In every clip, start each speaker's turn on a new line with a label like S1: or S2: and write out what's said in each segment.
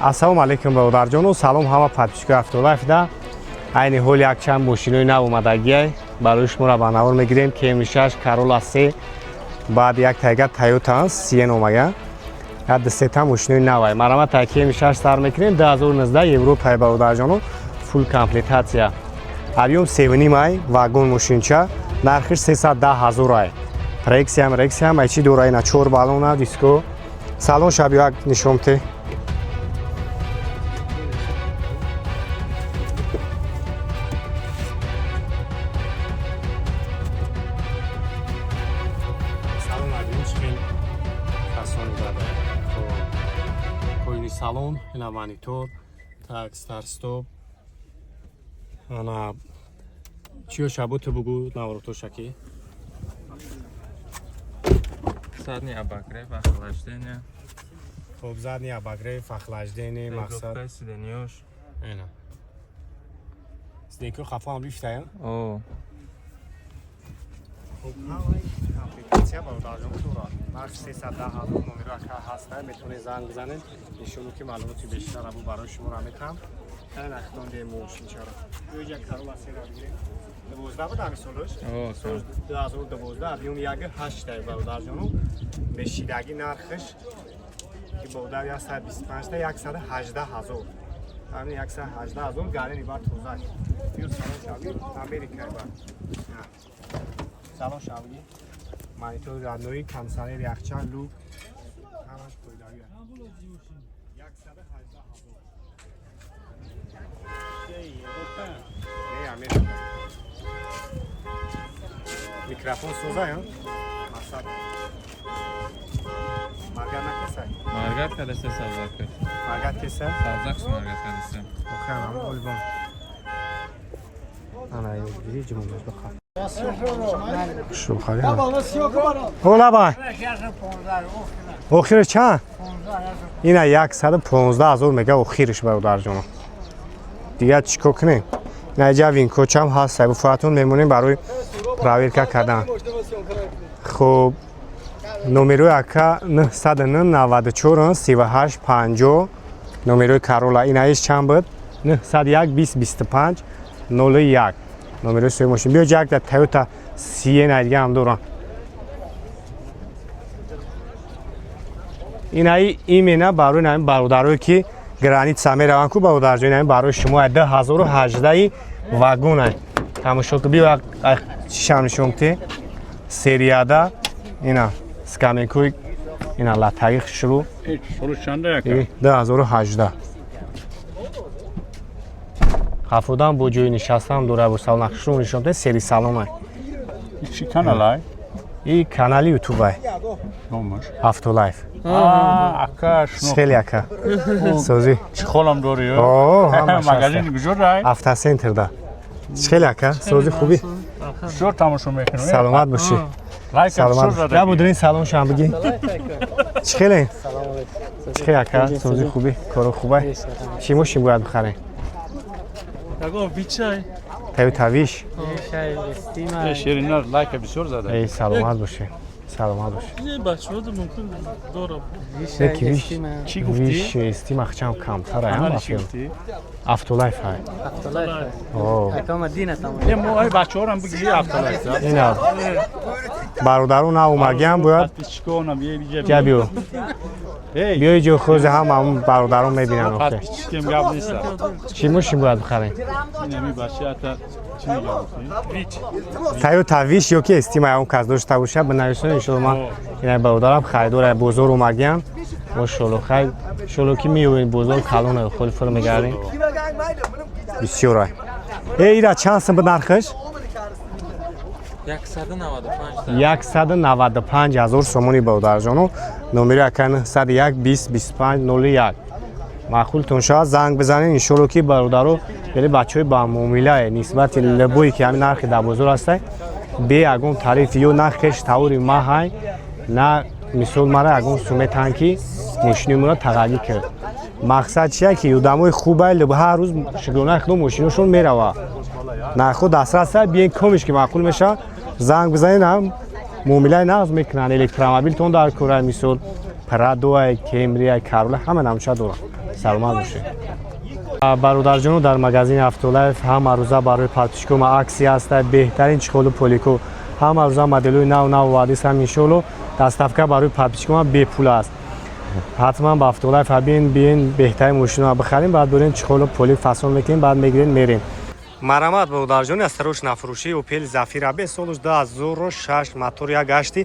S1: Ассалому алайкум бародарҷону, салом ҳама подписчикои Автолайфда. Айни ҳол якчанд мошинои нав омадагиай барои шуморо ба навор мегирем. Camry 6, Corolla 3, баъд як тайга Toyota Sienna омага. як дусета мошинои навай. Марамат Camry 6 сар мекунем 2019 Европаи бародарҷону, фул комплектация. Объем 7.5 ай, вагон мошинча, нархиш 310,000 ай. Рексиам айчи дора ина 4 балона диско. Салон шаб як нишонте. Салон, ина монитор, так, старт-стоп. Ана чиё шабу ту бугу наворото шаки?
S2: Задний обогрев, охлаждение.
S1: Хоб, задний обогрев, охлаждение, мақсад.
S2: Сиденьёш.
S1: Ина. Сиденько хафам бифтая?
S2: О.
S1: Хоб, ҳавай комплектация бародарҷон тура. Нарх 310,000 номеро ка ҳаста, метавонед занг бизанед. Нишону ки маълумоти бештар абу барои шумо намехам. Ин ахтондем мошинчаро. Ҷои Corolla 3 ро бигирем. 12 буд ҳами солаш?
S2: О, сол
S1: 2012 объем 1.8 тай бародарҷону. Бешидаги нархиш ки бодар 125 та 118,000. Ҳамин 118,000 гарани ба тоза. Ё салон шави Америка ба. Салон шави. Монитор раднои камсанер яхчан лук. Ҳамаш қоидаги. 118,000. Микрофон соза, ё? Масад. Маргат накеса?
S2: Маргат кадаса савзак.
S1: Маргат кеса?
S2: Савзак маргат кадаса.
S1: Охрам, ольбон. Ана ин ҷумла баха. Шухари. Ола бай. Охир чанд? Ина 115,000 мега охириш бародарҷон. Дигар чико кунем? Наҷа винкочам ҳаст, сабуфатун мемонем барои проверка кардан. Хуб, номерои ака 994 38 50 номерои Corolla. Инаиш чанд буд? 901 20 25 01 номерои сои мошин. Биё ҷак да Toyota Sienna дига ҳам дорам. Инаи имена барои намин бародарое ки граница мераванд ку бародарҷон, намин барои шумо 2018 вагон ай. Тамошо ки биё чишам нишонте серияда ина скаменкуи ина латаи хишру 2018 хафудан бо ҷои нишастан дора бо салон хишру нишонте сери салон ай.
S3: Чи канал ай?
S1: И канали ютуб ай.
S3: Номаш.
S1: Автолайф.
S3: Ака шно.
S1: Хеле ака. Сози.
S3: Чи холам дори ё?
S1: О,
S3: магазин гужурай?
S1: Автоцентрда. Хеле ака, сози хуби.
S3: Шо тамошо мекунем?
S1: Саломат боши.
S3: Лайк шо
S1: Саломат.
S3: зада.
S1: Я будин салон шам биги. Хеле. Хеле ака, сози хуби. Коро хубай. Чӣ мошин бояд бихарем?
S4: Таго бичай.
S1: Toyota Wish.
S3: Ширинар лайк бисёр зада.
S1: Эй, саломат боши. Саломат боши.
S4: Не бачаҳо мумкин дорам.
S1: Яки Wish.
S3: Чӣ гуфтӣ?
S1: Wish естим ахчам камтар ай.
S3: Амали чӣ гуфтӣ?
S1: Автолайф ай. О.
S3: Е мо ай бачаҳорам биги автолайф.
S1: Ина. Бародарон наомагиам бояд.
S3: Подписчиконам бия
S1: Ҷабиё.
S3: Эй,
S1: Биёи ҷо хӯзи ҳам бародарон мебинанд охир.
S3: подписчикем гап неста.
S1: Чӣ мошин бояд бихарем?
S3: Инами бачаата чӣ мегавуфтӣ?
S1: Toyota Wish ёки естим ай он кас дошта боша бинависонед иншоалло ман ина бародарам харидор бозор омагиам. Машоалло хай. Иншоалло ки меёвем бозор калон холи фур мегардем. Бисёр ай. Эй, ира чанд сум буд нархиш? 195,000 сомони бародарҷону. Номери ака 901 20 25 01. маъқултон шавад занг бизанед. иншоалло ки бародаро вели бачаҳои ба муомилае нисбати лабое ки ҳамин нархи 10,000 ҳастай бе ягон тариф ё нархеш таври маҳай на мисол мара ягон суметан ки мошини моро тағайир кард. мақсад чия ки одамои хубай ҳар рӯз шугона худо мошиношон мерава. нархҳо дастрас аст, биен комиш ки маъқул меша занг бизанед ҳам муомилаи нағз мекунанд. электромобилтон дар кора мисол Prado, Camry, Corolla ҳама намча дорам. саломат бошед. бародарҷону дар магазини Автолайф ҳама рӯза барои подписчикома аксия ҳастад. беҳтарин чихолу полико ҳама рӯза моделҳои нав ваъдис ҳам иншоалло дастафка барои подписчикома бепул аст. ҳатман ба Автолайф биен беҳтарин мошиноро бихарем, баъд бурем чихолу полик фасон мекунем, баъд мегирем мерем. Марамат бародарҷони аз тарош нафурӯшии Opel Zafira B соли 2006 мотор як гашти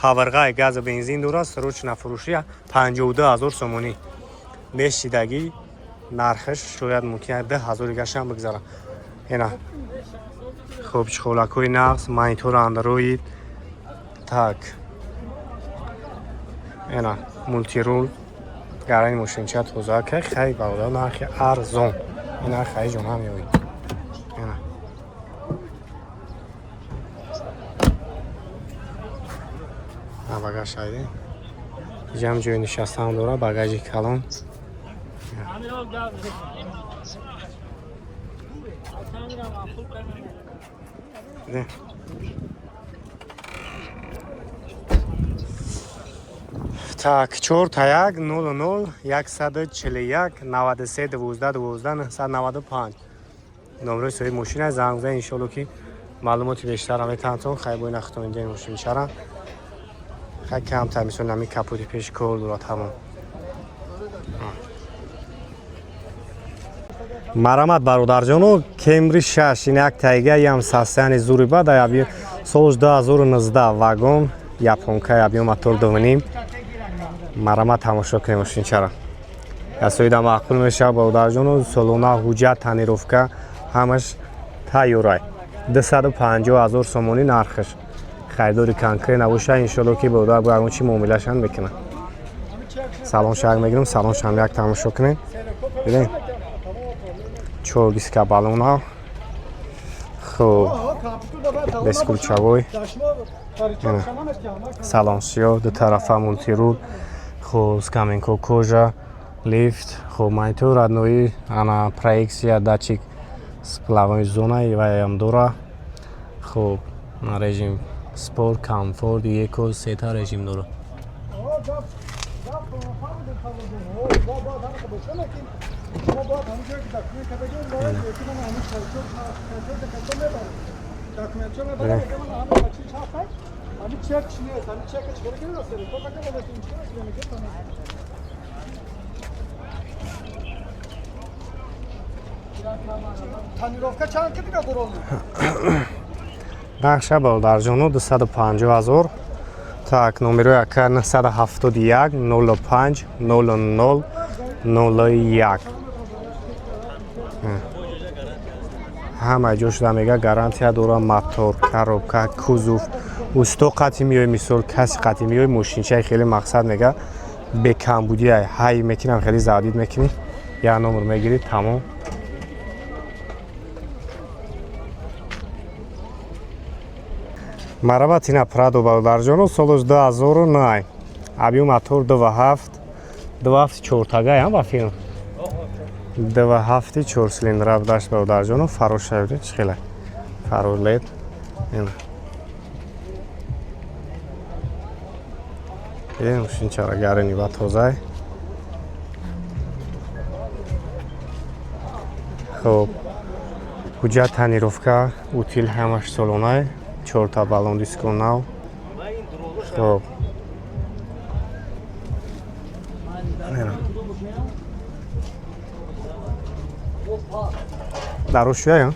S1: қаварғаи газу бензин дорад. тарош нафурӯшӣ 52000 сомонӣ. мешидагӣ нархаш шояд мумкин 10000 гашам бигзара. ина хуб чихолакҳои нағз, монитор Android, так ина мултирул гарани мошинча тозака хай бародар нархи арзон. ина хай ҷона меоид. ина багаж айдем ҷам ҷои нишастан дора, багажи калон. Так 4 00 141 93 12 12 995 номерои соҳиби мошина занг бизанед. иншоалло ки маълумоти бештарам метавонтон хайбои нахтоинден мошинчара хай камтар мисол нами капоти пеш кор дорад ҳамон. марамат бародарҷону Camry 6 ин як тайга ям састани зури бад яб соли 2019 вагон японка яб мотор 2.5 марамат тамошо кунем мошинчара. ясоида маъқул мешава бародарҷону солона ҳуҷҷат танировка ҳамаш тайёрай 250000 сомонӣ нархаш. хайдори конкрет набоша иншоалло ки бародар багон чи муомилашан мекунад. салон шак мегирем, салон шам як тамошо кунем. бибин 4 диска балона. хуб бескулчавой салон сиёҳ, ду тарафа мултирул, хуб скаминко кожа, лифт, хуб монитор однои ана проекция датчик сплавои зона иваям дора. хуб режим спорт, комфорт, еко, сета режим дора.
S5: Tonirovka çan kadar durur.
S1: нақша бародарҷону 250000. так номерои ака 971 05 00 01. ҳама ҷо шуда мега гарантия дора. мотор, коробка, кузов усто қатъи меои мисол каси қатъи меои мошинчаи хеле мақсад мега бекамбудия ҳай метинам хеле завдид мекунӣ як номер мегирӣ тамом. марамат ина прадо бародарҷону соли 2009 абиюм мотор 2.7 чортага ям ба филм 2.7 4 силиндра дашт бародарҷону фарошаври чхела фаролет ина мошинчара гарини ба тозай. хуб ҳуҷҷат танировка утил ҳамаш солонай 4 та балон диско нав. хуб дарошуя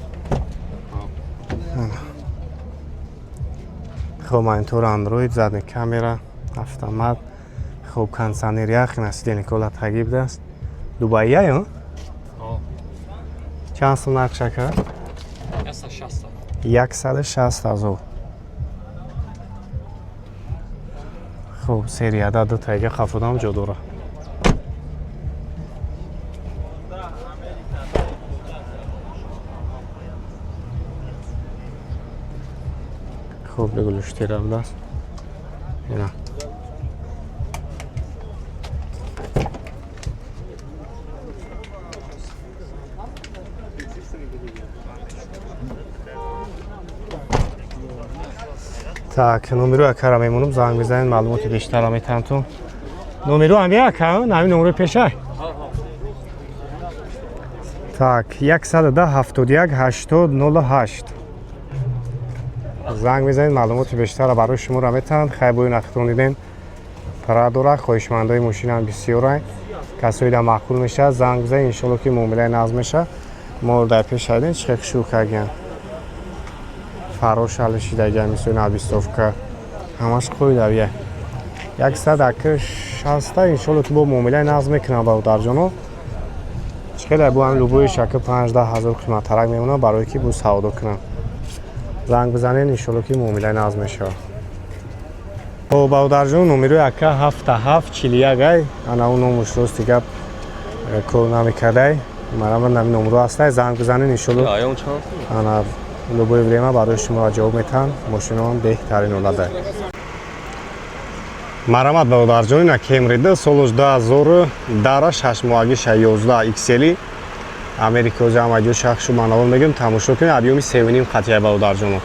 S1: хуб монитор Android, задни камера, автомат. хуб кондиционер ях насидени кола тагӣ будааст. Дубайя ё? чанд сум нақша кард? 160000. хуб серияда ду тайга хафудам ҷо дора. хуб регулиштирам даст. ина так номерои акара мемонам занг бизанед маълумоти бештарро метавонтон. номеро ҳам як нами номерои пешай Так, 110-71-80-08. زنگ بزنید معلومات بیشتر را برای شما را میتونند. خیلی بوی نخوندیدین پرادورا خوشمندای ماشین هم بسیاره. کسایی در معقول میشه زنگ بزنید انشالله که معامله نظم میشه. مورد پیش شدین چه شوک اگن فراش حالشی دیگه میسوی نبیستوفکه همش خوی دویه 160 انشالله که با معامله نظم میکنه برادر جانو. چقدر بو هم لوبوی شکل 15 هزار قیمت ترک میمونه برای که بو سودا کنم. زنگ بزنین انشالله که معامله نظم میشه. خب برادر جان نمره اکه 77 41 انا اون نمرش روز دیگه کل نمیکرده مرا نمی نمره هسته. زنگ بزنین انشالله انا لوبوی ولیما برای شما جواب میتن ماشین هم بهترین اولاده. مرامت برادر جان اینا کیمری سالش 2010 6 ماهگی 11 ایکسلی امریکا جمعی شخص شما نوال میگم تماشا کنید ابیومی 7 قطعه برادر جان.